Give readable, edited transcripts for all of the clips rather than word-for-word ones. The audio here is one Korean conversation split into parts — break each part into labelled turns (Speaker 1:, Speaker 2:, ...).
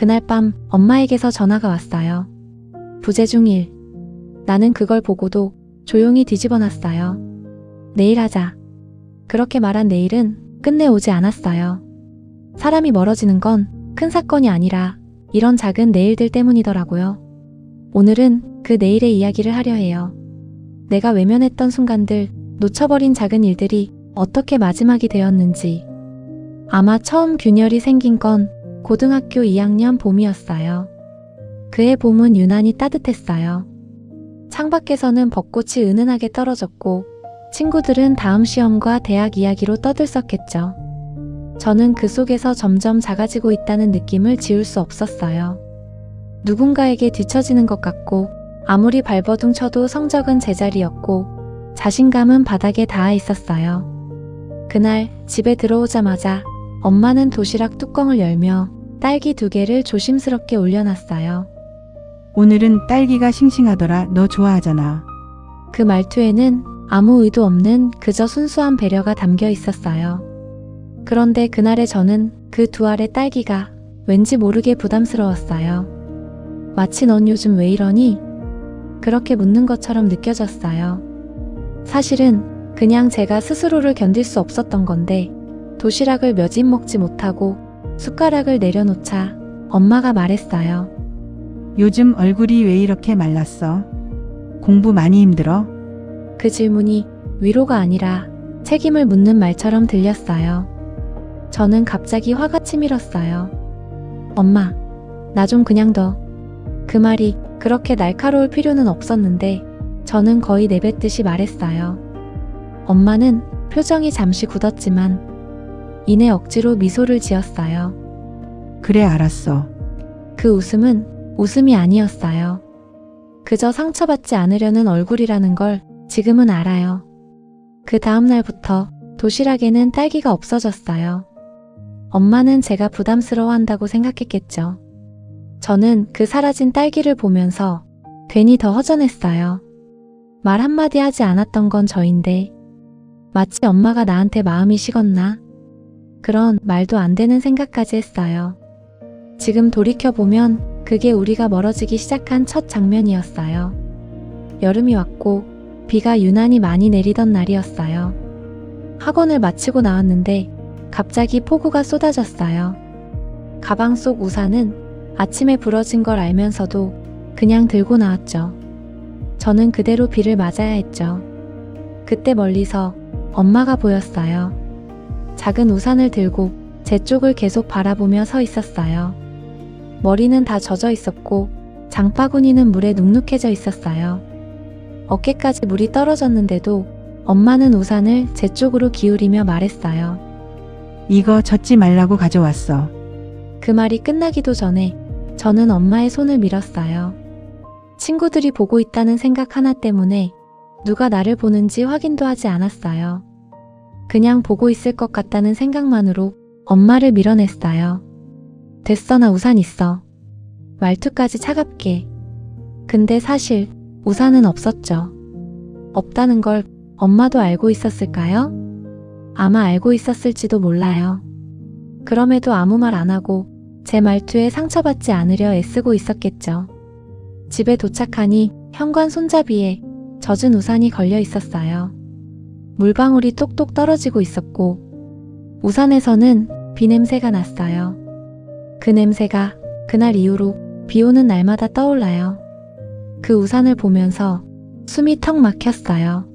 Speaker 1: 그날 밤 엄마에게서 전화가 왔어요. 부재중 일. 나는 그걸 보고도 조용히 뒤집어놨어요. 내일 하자. 그렇게 말한 내일은 끝내 오지 않았어요. 사람이 멀어지는 건 큰 사건이 아니라 이런 작은 내일들 때문이더라고요. 오늘은 그 내일의 이야기를 하려 해요. 내가 외면했던 순간들, 놓쳐버린 작은 일들이 어떻게 마지막이 되었는지. 아마 처음 균열이 생긴 건 고등학교 2학년 봄이었어요. 그해 봄은 유난히 따뜻했어요. 창밖에서는 벚꽃이 은은하게 떨어졌고 친구들은 다음 시험과 대학 이야기로 떠들썩했죠. 저는 그 속에서 점점 작아지고 있다는 느낌을 지울 수 없었어요. 누군가에게 뒤처지는 것 같고 아무리 발버둥 쳐도 성적은 제자리였고 자신감은 바닥에 닿아 있었어요. 그날 집에 들어오자마자 엄마는 도시락 뚜껑을 열며 딸기 2개를 조심스럽게 올려놨어요.
Speaker 2: 오늘은 딸기가 싱싱하더라. 너 좋아하잖아.
Speaker 1: 그 말투에는 아무 의도 없는 그저 순수한 배려가 담겨 있었어요. 그런데 그날의 저는 그 2알의 딸기가 왠지 모르게 부담스러웠어요. 마치 넌 요즘 왜 이러니? 그렇게 묻는 것처럼 느껴졌어요. 사실은 그냥 제가 스스로를 견딜 수 없었던 건데 도시락을 몇 입 먹지 못하고 숟가락을 내려놓자 엄마가 말했어요.
Speaker 2: 요즘 얼굴이 왜 이렇게 말랐어? 공부 많이 힘들어?
Speaker 1: 그 질문이 위로가 아니라 책임을 묻는 말처럼 들렸어요. 저는 갑자기 화가 치밀었어요. 엄마, 나 좀 그냥 둬. 그 말이 그렇게 날카로울 필요는 없었는데 저는 거의 내뱉듯이 말했어요. 엄마는 표정이 잠시 굳었지만 이내 억지로 미소를 지었어요.
Speaker 2: 그래, 알았어.
Speaker 1: 그 웃음은 웃음이 아니었어요. 그저 상처받지 않으려는 얼굴이라는 걸 지금은 알아요. 그 다음 날부터 도시락에는 딸기가 없어졌어요. 엄마는 제가 부담스러워한다고 생각했겠죠. 저는 그 사라진 딸기를 보면서 괜히 더 허전했어요. 말 한마디 하지 않았던 건 저인데 마치 엄마가 나한테 마음이 식었나? 그런 말도 안 되는 생각까지 했어요. 지금 돌이켜보면 그게 우리가 멀어지기 시작한 첫 장면이었어요. 여름이 왔고 비가 유난히 많이 내리던 날이었어요. 학원을 마치고 나왔는데 갑자기 폭우가 쏟아졌어요. 가방 속 우산은 아침에 부러진 걸 알면서도 그냥 들고 나왔죠. 저는 그대로 비를 맞아야 했죠. 그때 멀리서 엄마가 보였어요. 작은 우산을 들고 제 쪽을 계속 바라보며 서 있었어요. 머리는 다 젖어 있었고 장바구니는 물에 눅눅해져 있었어요. 어깨까지 물이 떨어졌는데도 엄마는 우산을 제 쪽으로 기울이며 말했어요.
Speaker 2: 이거 젖지 말라고 가져왔어.
Speaker 1: 그 말이 끝나기도 전에 저는 엄마의 손을 밀었어요. 친구들이 보고 있다는 생각 하나 때문에 누가 나를 보는지 확인도 하지 않았어요. 그냥 보고 있을 것 같다는 생각만으로 엄마를 밀어냈어요. 됐어, 나 우산 있어. 말투까지 차갑게. 근데 사실 우산은 없었죠. 없다는 걸 엄마도 알고 있었을까요? 아마 알고 있었을지도 몰라요. 그럼에도 아무 말 안 하고 제 말투에 상처받지 않으려 애쓰고 있었겠죠. 집에 도착하니 현관 손잡이에 젖은 우산이 걸려 있었어요. 물방울이 똑똑 떨어지고 있었고 우산에서는 비 냄새가 났어요. 그 냄새가 그날 이후로 비 오는 날마다 떠올라요. 그 우산을 보면서 숨이 턱 막혔어요.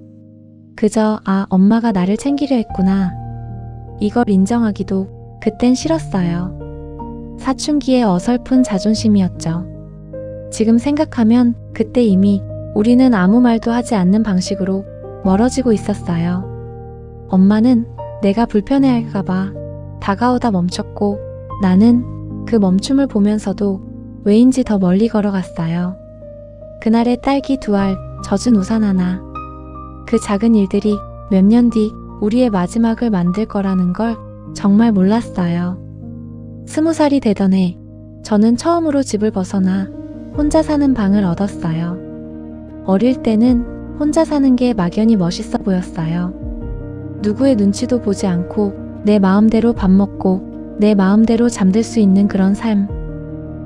Speaker 1: 그저 엄마가 나를 챙기려 했구나. 이걸 인정하기도 그땐 싫었어요. 사춘기의 어설픈 자존심이었죠. 지금 생각하면 그때 이미 우리는 아무 말도 하지 않는 방식으로 멀어지고 있었어요. 엄마는 내가 불편해할까봐 다가오다 멈췄고 나는 그 멈춤을 보면서도 왜인지 더 멀리 걸어갔어요. 그날의 딸기 2알, 젖은 우산 하나. 그 작은 일들이 몇 년 뒤 우리의 마지막을 만들 거라는 걸 정말 몰랐어요. 20살이 되던 해 저는 처음으로 집을 벗어나 혼자 사는 방을 얻었어요. 어릴 때는 혼자 사는 게 막연히 멋있어 보였어요. 누구의 눈치도 보지 않고 내 마음대로 밥 먹고 내 마음대로 잠들 수 있는 그런 삶.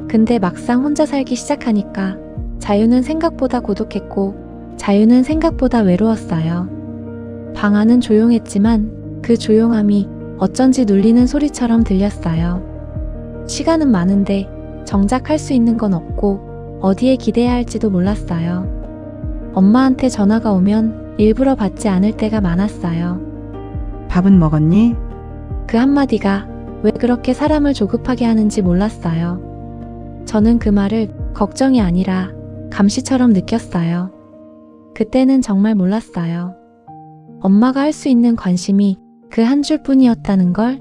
Speaker 1: 근데 막상 혼자 살기 시작하니까 자유는 생각보다 고독했고 자유는 생각보다 외로웠어요. 방 안은 조용했지만 그 조용함이 어쩐지 눌리는 소리처럼 들렸어요. 시간은 많은데 정작 할 수 있는 건 없고 어디에 기대야 할지도 몰랐어요. 엄마한테 전화가 오면 일부러 받지 않을 때가 많았어요.
Speaker 2: 밥은 먹었니?
Speaker 1: 그 한마디가 왜 그렇게 사람을 조급하게 하는지 몰랐어요. 저는 그 말을 걱정이 아니라 감시처럼 느꼈어요. 그때는 정말 몰랐어요. 엄마가 할 수 있는 관심이 그 한 줄뿐이었다는 걸.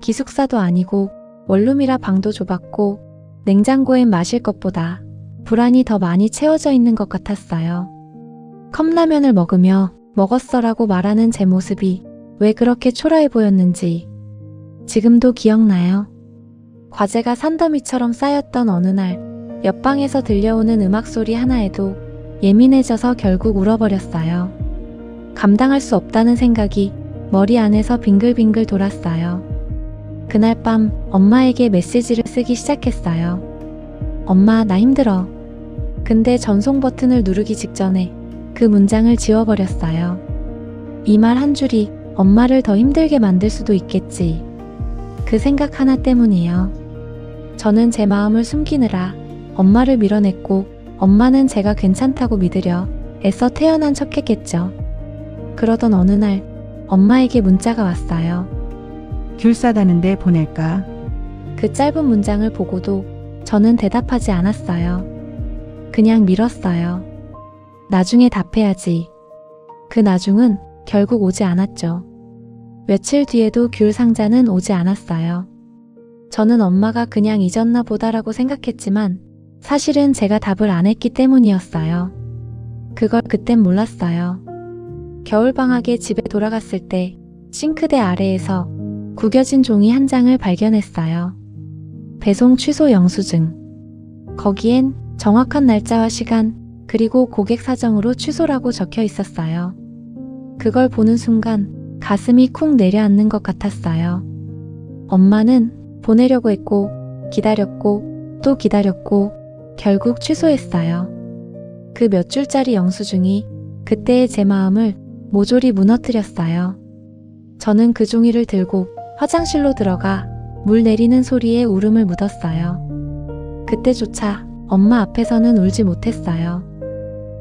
Speaker 1: 기숙사도 아니고 원룸이라 방도 좁았고 냉장고엔 마실 것보다 불안이 더 많이 채워져 있는 것 같았어요. 컵라면을 먹으며 먹었어라고 말하는 제 모습이 왜 그렇게 초라해 보였는지 지금도 기억나요. 과제가 산더미처럼 쌓였던 어느 날 옆방에서 들려오는 음악 소리 하나에도 예민해져서 결국 울어버렸어요. 감당할 수 없다는 생각이 머리 안에서 빙글빙글 돌았어요. 그날 밤 엄마에게 메시지를 쓰기 시작했어요. 엄마, 나 힘들어. 근데 전송 버튼을 누르기 직전에 그 문장을 지워버렸어요. 이 말 한 줄이 엄마를 더 힘들게 만들 수도 있겠지. 그 생각 하나 때문이에요. 저는 제 마음을 숨기느라 엄마를 밀어냈고 엄마는 제가 괜찮다고 믿으려 애써 태어난 척했겠죠. 그러던 어느 날 엄마에게 문자가 왔어요.
Speaker 2: 귤 싸다는데 보낼까?
Speaker 1: 그 짧은 문장을 보고도 저는 대답하지 않았어요. 그냥 밀었어요. 나중에 답해야지. 그 나중은 결국 오지 않았죠. 며칠 뒤에도 귤 상자는 오지 않았어요. 저는 엄마가 그냥 잊었나 보다라고 생각했지만 사실은 제가 답을 안 했기 때문이었어요. 그걸 그땐 몰랐어요. 겨울방학에 집에 돌아갔을 때 싱크대 아래에서 구겨진 종이 한 장을 발견했어요. 배송 취소 영수증. 거기엔 정확한 날짜와 시간, 그리고 고객 사정으로 취소라고 적혀 있었어요. 그걸 보는 순간 가슴이 쿵 내려앉는 것 같았어요. 엄마는 보내려고 했고, 기다렸고, 또 기다렸고, 결국 취소했어요. 그 몇 줄짜리 영수증이 그때의 제 마음을 모조리 무너뜨렸어요. 저는 그 종이를 들고 화장실로 들어가 물 내리는 소리에 울음을 묻었어요. 그때조차 엄마 앞에서는 울지 못했어요.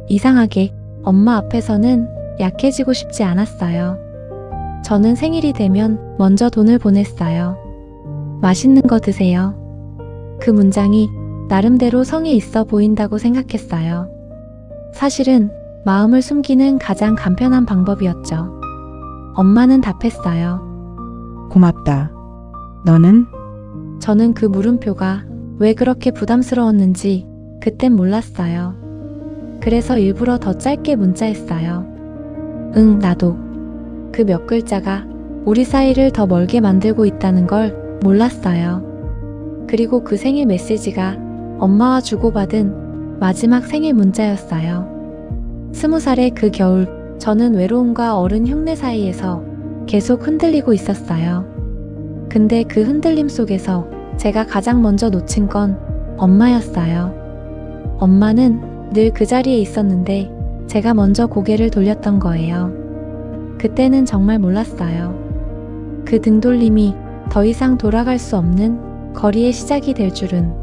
Speaker 1: 이상하게 엄마 앞에서는 약해지고 싶지 않았어요. 저는 생일이 되면 먼저 돈을 보냈어요. 맛있는 거 드세요. 그 문장이 나름대로 성의 있어 보인다고 생각했어요. 사실은 마음을 숨기는 가장 간편한 방법이었죠. 엄마는 답했어요.
Speaker 2: 고맙다. 너는?
Speaker 1: 저는 그 물음표가 왜 그렇게 부담스러웠는지 그땐 몰랐어요. 그래서 일부러 더 짧게 문자했어요. 응, 나도. 그 몇 글자가 우리 사이를 더 멀게 만들고 있다는 걸 몰랐어요. 그리고 그 생일 메시지가 엄마와 주고받은 마지막 생일 문자였어요. 20살의 그 겨울, 저는 외로움과 어른 흉내 사이에서 계속 흔들리고 있었어요. 근데 그 흔들림 속에서 제가 가장 먼저 놓친 건 엄마였어요. 엄마는 늘 그 자리에 있었는데 제가 먼저 고개를 돌렸던 거예요. 그때는 정말 몰랐어요. 그 등돌림이 더 이상 돌아갈 수 없는 거리의 시작이 될 줄은.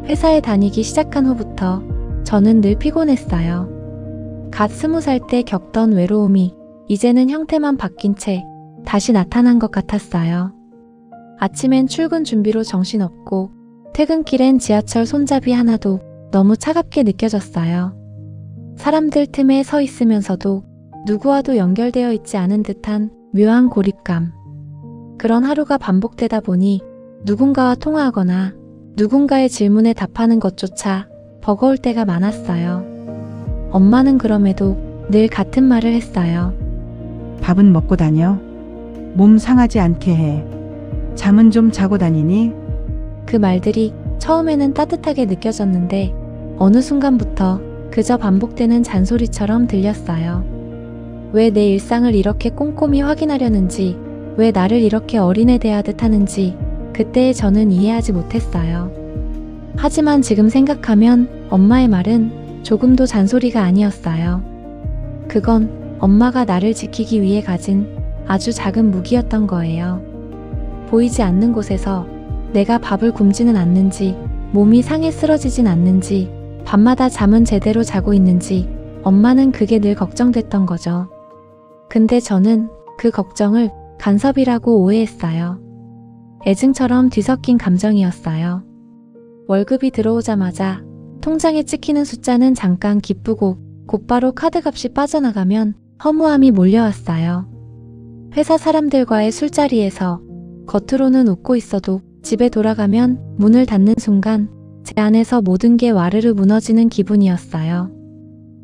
Speaker 1: 회사에 다니기 시작한 후부터 저는 늘 피곤했어요. 갓 20살 때 겪던 외로움이 이제는 형태만 바뀐 채 다시 나타난 것 같았어요. 아침엔 출근 준비로 정신없고 퇴근길엔 지하철 손잡이 하나도 너무 차갑게 느껴졌어요. 사람들 틈에 서 있으면서도 누구와도 연결되어 있지 않은 듯한 묘한 고립감. 그런 하루가 반복되다 보니 누군가와 통화하거나 누군가의 질문에 답하는 것조차 버거울 때가 많았어요. 엄마는 그럼에도 늘 같은 말을 했어요.
Speaker 2: 밥은 먹고 다녀? 몸 상하지 않게 해. 잠은 좀 자고 다니니?
Speaker 1: 그 말들이 처음에는 따뜻하게 느껴졌는데 어느 순간부터 그저 반복되는 잔소리처럼 들렸어요. 왜 내 일상을 이렇게 꼼꼼히 확인하려는지, 왜 나를 이렇게 어린애 대하듯 하는지 그때의 저는 이해하지 못했어요. 하지만 지금 생각하면 엄마의 말은 조금도 잔소리가 아니었어요. 그건 엄마가 나를 지키기 위해 가진 아주 작은 무기였던 거예요. 보이지 않는 곳에서 내가 밥을 굶지는 않는지, 몸이 상해 쓰러지진 않는지, 밤마다 잠은 제대로 자고 있는지 엄마는 그게 늘 걱정됐던 거죠. 근데 저는 그 걱정을 간섭이라고 오해했어요. 애증처럼 뒤섞인 감정이었어요. 월급이 들어오자마자 통장에 찍히는 숫자는 잠깐 기쁘고 곧바로 카드값이 빠져나가면 허무함이 몰려왔어요. 회사 사람들과의 술자리에서 겉으로는 웃고 있어도 집에 돌아가면 문을 닫는 순간 제 안에서 모든 게 와르르 무너지는 기분이었어요.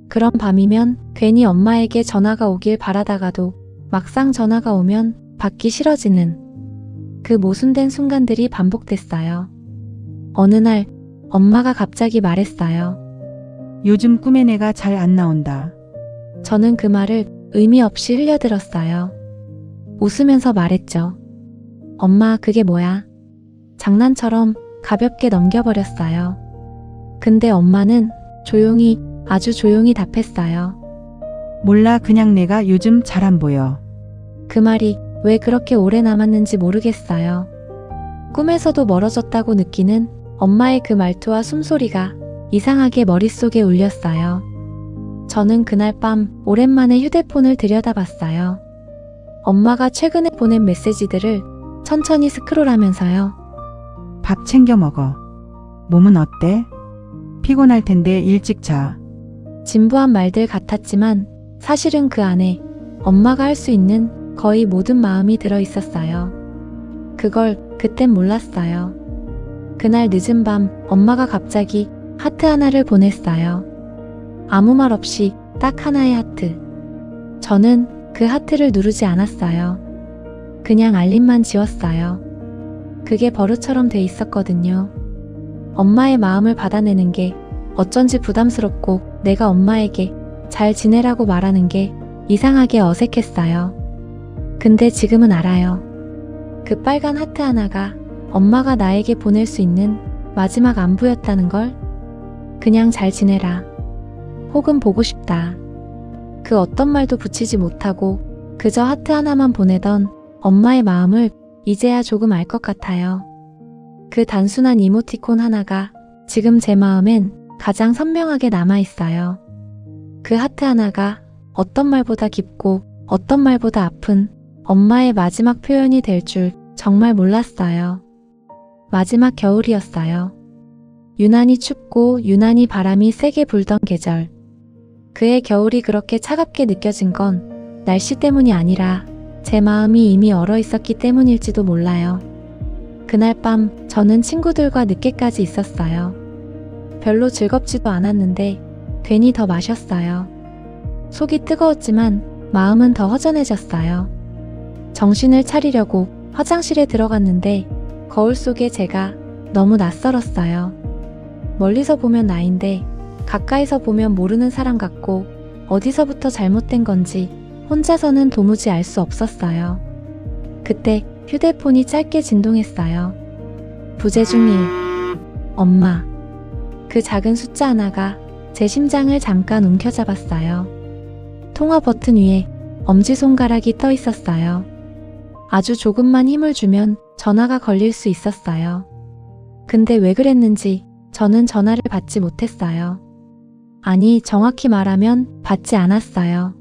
Speaker 1: 그런 밤이면 괜히 엄마에게 전화가 오길 바라다가도 막상 전화가 오면 받기 싫어지는 그 모순된 순간들이 반복됐어요. 어느 날 엄마가 갑자기 말했어요.
Speaker 2: 요즘 꿈에 내가 잘 안 나온다.
Speaker 1: 저는 그 말을 의미 없이 흘려들었어요. 웃으면서 말했죠. 엄마, 그게 뭐야? 장난처럼 가볍게 넘겨버렸어요. 근데 엄마는 조용히, 아주 조용히 답했어요.
Speaker 2: 몰라, 그냥 내가 요즘 잘 안 보여.
Speaker 1: 그 말이 왜 그렇게 오래 남았는지 모르겠어요. 꿈에서도 멀어졌다고 느끼는 엄마의 그 말투와 숨소리가 이상하게 머릿속에 울렸어요. 저는 그날 밤 오랜만에 휴대폰을 들여다봤어요. 엄마가 최근에 보낸 메시지들을 천천히 스크롤하면서요.
Speaker 2: 밥 챙겨 먹어. 몸은 어때? 피곤할 텐데 일찍 자.
Speaker 1: 진부한 말들 같았지만 사실은 그 안에 엄마가 할 수 있는 거의 모든 마음이 들어 있었어요. 그걸 그땐 몰랐어요. 그날 늦은 밤 엄마가 갑자기 하트 하나를 보냈어요. 아무 말 없이 딱 하나의 하트. 저는 그 하트를 누르지 않았어요. 그냥 알림만 지웠어요. 그게 버릇처럼 돼 있었거든요. 엄마의 마음을 받아내는 게 어쩐지 부담스럽고 내가 엄마에게 잘 지내라고 말하는 게 이상하게 어색했어요. 근데 지금은 알아요. 그 빨간 하트 하나가 엄마가 나에게 보낼 수 있는 마지막 안부였다는 걸. 그냥 잘 지내라. 혹은 보고 싶다. 그 어떤 말도 붙이지 못하고 그저 하트 하나만 보내던 엄마의 마음을 이제야 조금 알 것 같아요. 그 단순한 이모티콘 하나가 지금 제 마음엔 가장 선명하게 남아있어요. 그 하트 하나가 어떤 말보다 깊고 어떤 말보다 아픈 엄마의 마지막 표현이 될 줄 정말 몰랐어요. 마지막 겨울이었어요. 유난히 춥고 유난히 바람이 세게 불던 계절. 그의 겨울이 그렇게 차갑게 느껴진 건 날씨 때문이 아니라 제 마음이 이미 얼어 있었기 때문일지도 몰라요. 그날 밤 저는 친구들과 늦게까지 있었어요. 별로 즐겁지도 않았는데 괜히 더 마셨어요. 속이 뜨거웠지만 마음은 더 허전해졌어요. 정신을 차리려고 화장실에 들어갔는데 거울 속에 제가 너무 낯설었어요. 멀리서 보면 나인데 가까이서 보면 모르는 사람 같고 어디서부터 잘못된 건지 혼자서는 도무지 알 수 없었어요. 그때 휴대폰이 짧게 진동했어요. 부재중 1. 엄마. 그 작은 숫자 하나가 제 심장을 잠깐 움켜잡았어요. 통화 버튼 위에 엄지손가락이 떠 있었어요. 아주 조금만 힘을 주면 전화가 걸릴 수 있었어요. 근데 왜 그랬는지 저는 전화를 받지 못했어요. 아니, 정확히 말하면 받지 않았어요.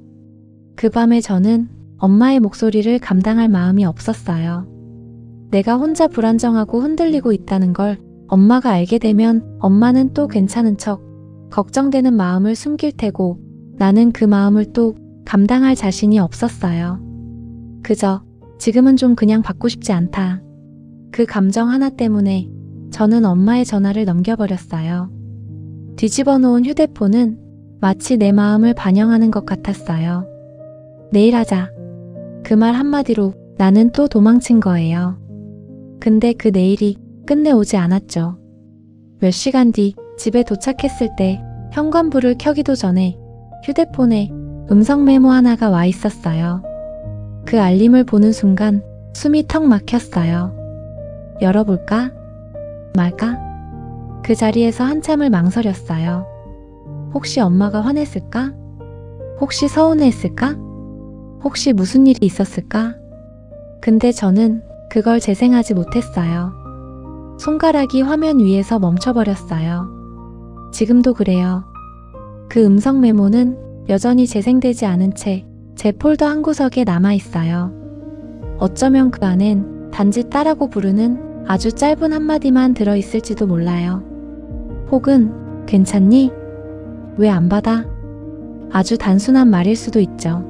Speaker 1: 그 밤에 저는 엄마의 목소리를 감당할 마음이 없었어요. 내가 혼자 불안정하고 흔들리고 있다는 걸 엄마가 알게 되면 엄마는 또 괜찮은 척 걱정되는 마음을 숨길 테고 나는 그 마음을 또 감당할 자신이 없었어요. 그저 지금은 좀 그냥 받고 싶지 않다. 그 감정 하나 때문에 저는 엄마의 전화를 넘겨버렸어요. 뒤집어 놓은 휴대폰은 마치 내 마음을 반영하는 것 같았어요. 내일 하자. 그 말 한마디로 나는 또 도망친 거예요. 근데 그 내일이 끝내 오지 않았죠. 몇 시간 뒤 집에 도착했을 때 현관불을 켜기도 전에 휴대폰에 음성 메모 하나가 와 있었어요. 그 알림을 보는 순간 숨이 턱 막혔어요. 열어볼까? 말까? 그 자리에서 한참을 망설였어요. 혹시 엄마가 화냈을까? 혹시 서운해했을까? 혹시 무슨 일이 있었을까? 근데 저는 그걸 재생하지 못했어요. 손가락이 화면 위에서 멈춰버렸어요. 지금도 그래요. 그 음성 메모는 여전히 재생되지 않은 채 제 폴더 한 구석에 남아있어요. 어쩌면 그 안엔 단지 딸라고 부르는 아주 짧은 한마디만 들어있을지도 몰라요. 혹은 괜찮니? 왜 안 받아? 아주 단순한 말일 수도 있죠.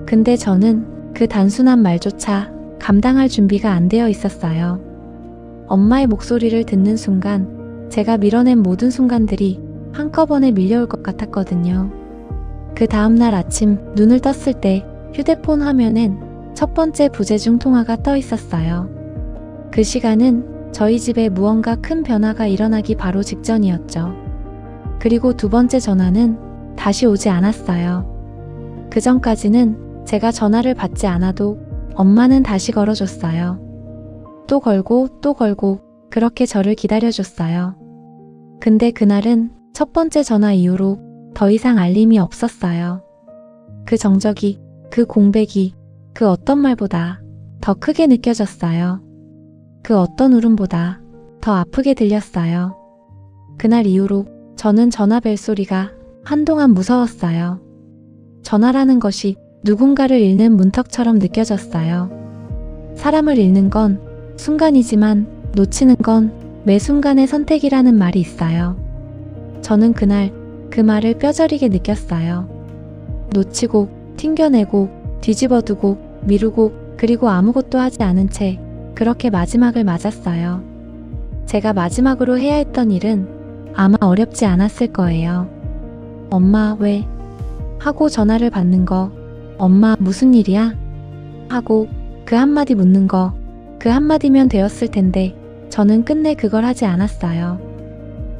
Speaker 1: 근데 저는 그 단순한 말조차 감당할 준비가 안 되어 있었어요. 엄마의 목소리를 듣는 순간 제가 밀어낸 모든 순간들이 한꺼번에 밀려올 것 같았거든요. 그 다음날 아침 눈을 떴을 때 휴대폰 화면엔 첫 번째 부재중 통화가 떠 있었어요. 그 시간은 저희 집에 무언가 큰 변화가 일어나기 바로 직전이었죠. 그리고 두 번째 전화는 다시 오지 않았어요. 그 전까지는 제가 전화를 받지 않아도 엄마는 다시 걸어줬어요. 또 걸고 또 걸고 그렇게 저를 기다려줬어요. 근데 그날은 첫 번째 전화 이후로 더 이상 알림이 없었어요. 그 정적이, 그 공백이, 그 어떤 말보다 더 크게 느껴졌어요. 그 어떤 울음보다 더 아프게 들렸어요. 그날 이후로 저는 전화 벨소리가 한동안 무서웠어요. 전화라는 것이 누군가를 잃는 문턱처럼 느껴졌어요. 사람을 잃는 건 순간이지만 놓치는 건 매 순간의 선택이라는 말이 있어요. 저는 그날 그 말을 뼈저리게 느꼈어요. 놓치고, 튕겨내고, 뒤집어두고, 미루고, 그리고 아무것도 하지 않은 채 그렇게 마지막을 맞았어요. 제가 마지막으로 해야 했던 일은 아마 어렵지 않았을 거예요. 엄마, 왜? 하고 전화를 받는 거. 엄마, 무슨 일이야? 하고 그 한마디 묻는 거. 그 한마디면 되었을 텐데 저는 끝내 그걸 하지 않았어요.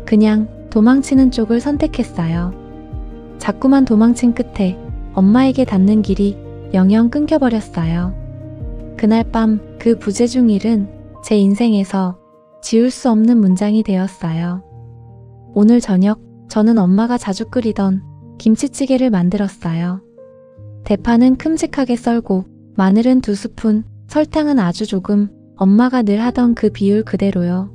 Speaker 1: 그냥 도망치는 쪽을 선택했어요. 자꾸만 도망친 끝에 엄마에게 닿는 길이 영영 끊겨버렸어요. 그날 밤 그 부재중 일은 제 인생에서 지울 수 없는 문장이 되었어요. 오늘 저녁 저는 엄마가 자주 끓이던 김치찌개를 만들었어요. 대파는 큼직하게 썰고 마늘은 2스푼, 설탕은 아주 조금, 엄마가 늘 하던 그 비율 그대로요.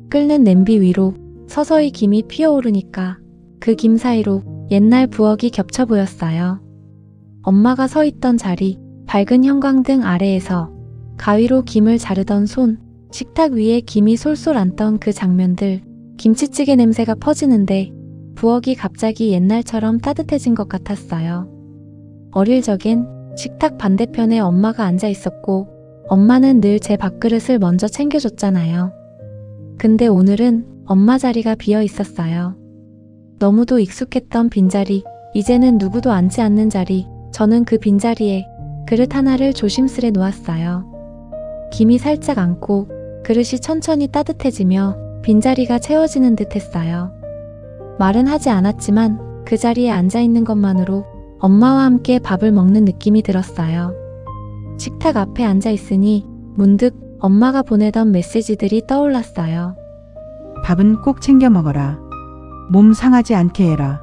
Speaker 1: 끓는 냄비 위로 서서히 김이 피어오르니까 그 김 사이로 옛날 부엌이 겹쳐 보였어요. 엄마가 서 있던 자리, 밝은 형광등 아래에서 가위로 김을 자르던 손, 식탁 위에 김이 솔솔 앉던 그 장면들, 김치찌개 냄새가 퍼지는데 부엌이 갑자기 옛날처럼 따뜻해진 것 같았어요. 어릴 적엔 식탁 반대편에 엄마가 앉아 있었고 엄마는 늘 제 밥그릇을 먼저 챙겨줬잖아요. 근데 오늘은 엄마 자리가 비어 있었어요. 너무도 익숙했던 빈자리, 이제는 누구도 앉지 않는 자리, 저는 그 빈자리에 그릇 하나를 조심스레 놓았어요. 김이 살짝 앉고 그릇이 천천히 따뜻해지며 빈자리가 채워지는 듯 했어요. 말은 하지 않았지만 그 자리에 앉아 있는 것만으로 엄마와 함께 밥을 먹는 느낌이 들었어요. 식탁 앞에 앉아 있으니 문득 엄마가 보내던 메시지들이 떠올랐어요.
Speaker 2: 밥은 꼭 챙겨 먹어라. 몸 상하지 않게 해라.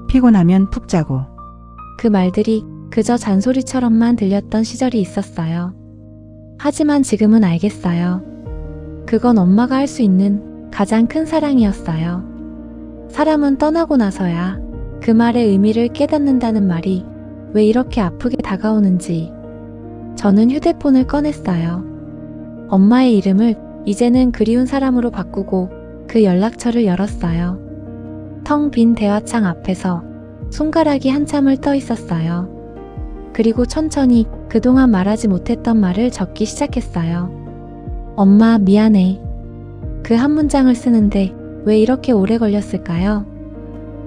Speaker 2: 피곤하면 푹 자고.
Speaker 1: 그 말들이 그저 잔소리처럼만 들렸던 시절이 있었어요. 하지만 지금은 알겠어요. 그건 엄마가 할 수 있는 가장 큰 사랑이었어요. 사람은 떠나고 나서야 그 말의 의미를 깨닫는다는 말이 왜 이렇게 아프게 다가오는지. 저는 휴대폰을 꺼냈어요. 엄마의 이름을 이제는 그리운 사람으로 바꾸고 그 연락처를 열었어요. 텅 빈 대화창 앞에서 손가락이 한참을 떠 있었어요. 그리고 천천히 그동안 말하지 못했던 말을 적기 시작했어요. 엄마, 미안해. 그 한 문장을 쓰는데 왜 이렇게 오래 걸렸을까요?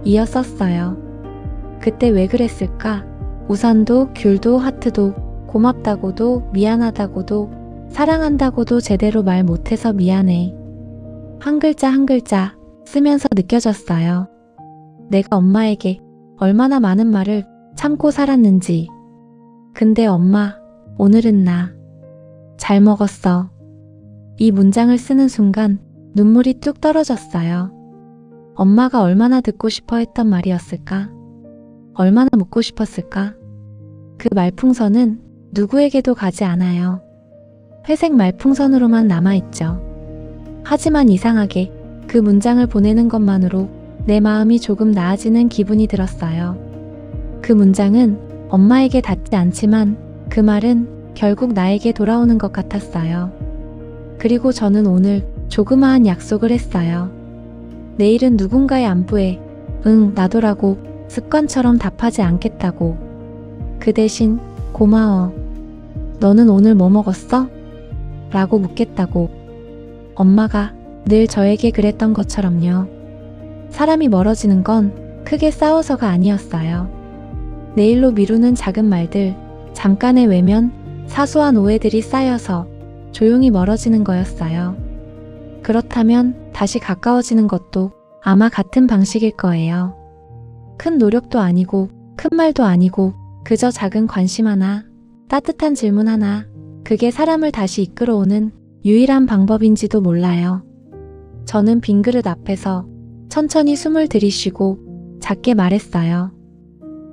Speaker 1: 이어 썼어요. 그때 왜 그랬을까? 우산도, 귤도, 하트도, 고맙다고도, 미안하다고도, 사랑한다고도 제대로 말 못해서 미안해. 한 글자 한 글자 쓰면서 느껴졌어요. 내가 엄마에게 얼마나 많은 말을 참고 살았는지. 근데 엄마, 오늘은 나 잘 먹었어. 이 문장을 쓰는 순간 눈물이 뚝 떨어졌어요. 엄마가 얼마나 듣고 싶어 했던 말이었을까? 얼마나 묻고 싶었을까? 그 말풍선은 누구에게도 가지 않아요. 회색 말풍선으로만 남아있죠. 하지만 이상하게 그 문장을 보내는 것만으로 내 마음이 조금 나아지는 기분이 들었어요. 그 문장은 엄마에게 닿지 않지만 그 말은 결국 나에게 돌아오는 것 같았어요. 그리고 저는 오늘 조그마한 약속을 했어요. 내일은 누군가의 안부에 응, 나도라고 습관처럼 답하지 않겠다고. 그 대신 고마워. 너는 오늘 뭐 먹었어? 라고 묻겠다고. 엄마가 늘 저에게 그랬던 것처럼요. 사람이 멀어지는 건 크게 싸워서가 아니었어요. 내일로 미루는 작은 말들, 잠깐의 외면, 사소한 오해들이 쌓여서 조용히 멀어지는 거였어요. 그렇다면 다시 가까워지는 것도 아마 같은 방식일 거예요. 큰 노력도 아니고 큰 말도 아니고 그저 작은 관심 하나, 따뜻한 질문 하나, 그게 사람을 다시 이끌어오는 유일한 방법인지도 몰라요. 저는 빈 그릇 앞에서 천천히 숨을 들이쉬고 작게 말했어요.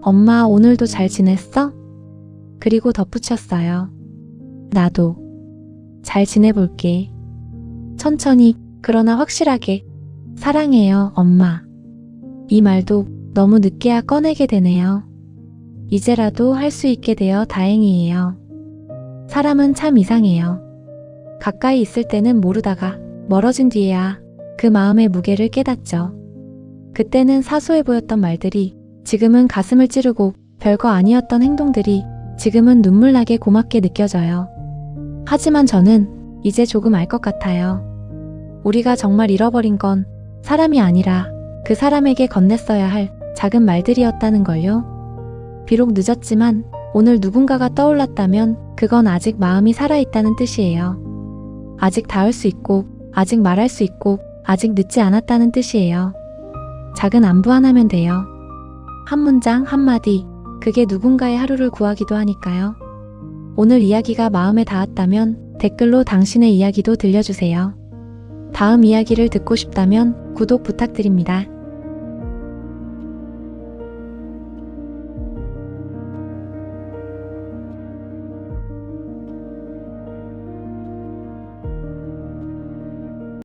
Speaker 1: 엄마, 오늘도 잘 지냈어? 그리고 덧붙였어요. 나도 잘 지내볼게. 천천히, 그러나 확실하게. 사랑해요, 엄마. 이 말도 너무 늦게야 꺼내게 되네요. 이제라도 할 수 있게 되어 다행이에요. 사람은 참 이상해요. 가까이 있을 때는 모르다가 멀어진 뒤에야 그 마음의 무게를 깨닫죠. 그때는 사소해 보였던 말들이 지금은 가슴을 찌르고 별거 아니었던 행동들이 지금은 눈물나게 고맙게 느껴져요. 하지만 저는 이제 조금 알 것 같아요. 우리가 정말 잃어버린 건 사람이 아니라 그 사람에게 건넸어야 할 작은 말들이었다는 걸요. 비록 늦었지만 오늘 누군가가 떠올랐다면 그건 아직 마음이 살아있다는 뜻이에요. 아직 닿을 수 있고, 아직 말할 수 있고, 아직 늦지 않았다는 뜻이에요. 작은 안부 하나면 돼요. 한 문장, 한마디, 그게 누군가의 하루를 구하기도 하니까요. 오늘 이야기가 마음에 닿았다면 댓글로 당신의 이야기도 들려주세요. 다음 이야기를 듣고 싶다면 구독 부탁드립니다.